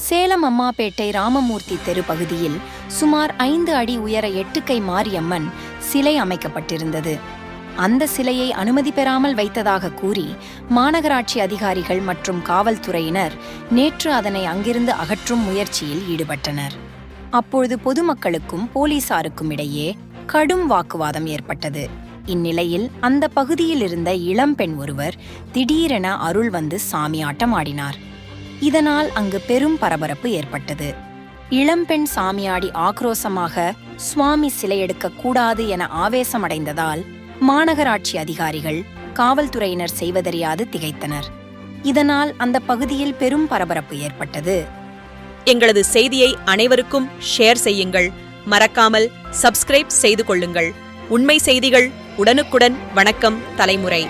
சேலம் அம்மாப்பேட்டை ராமமூர்த்தி தெரு பகுதியில் சுமார் 5 அடி உயர 8 கை மாரியம்மன் சிலை அமைக்கப்பட்டிருந்தது. அந்த சிலையை அனுமதி பெறாமல் வைத்ததாக கூறி மாநகராட்சி அதிகாரிகள் மற்றும் காவல்துறையினர் நேற்று அதனை அங்கிருந்து அகற்றும் முயற்சியில் ஈடுபட்டனர். அப்பொழுது பொதுமக்களுக்கும் போலீசாருக்கும் இடையே கடும் வாக்குவாதம் ஏற்பட்டது. இந்நிலையில் அந்த பகுதியில் இருந்த இளம்பெண் ஒருவர் திடீரென அருள் வந்து சாமியாட்டம் ஆடினார். இதனால் அங்கு பெரும் பரபரப்பு ஏற்பட்டது. இளம்பெண் சாமியாடி ஆக்ரோசமாக சுவாமி சிலை எடுக்க கூடாது என ஆவேசமடைந்ததால் மாநகராட்சி அதிகாரிகள் காவல்துறையினர் செய்வதறியாது திகைத்தனர். இதனால் அந்த பகுதியில் பெரும் பரபரப்பு ஏற்பட்டது. எங்களது செய்தியை அனைவருக்கும் ஷேர் செய்யுங்கள். மறக்காமல் சப்ஸ்கிரைப் செய்து கொள்ளுங்கள். உண்மை செய்திகள் உடனுக்குடன். வணக்கம் தலைமுறை.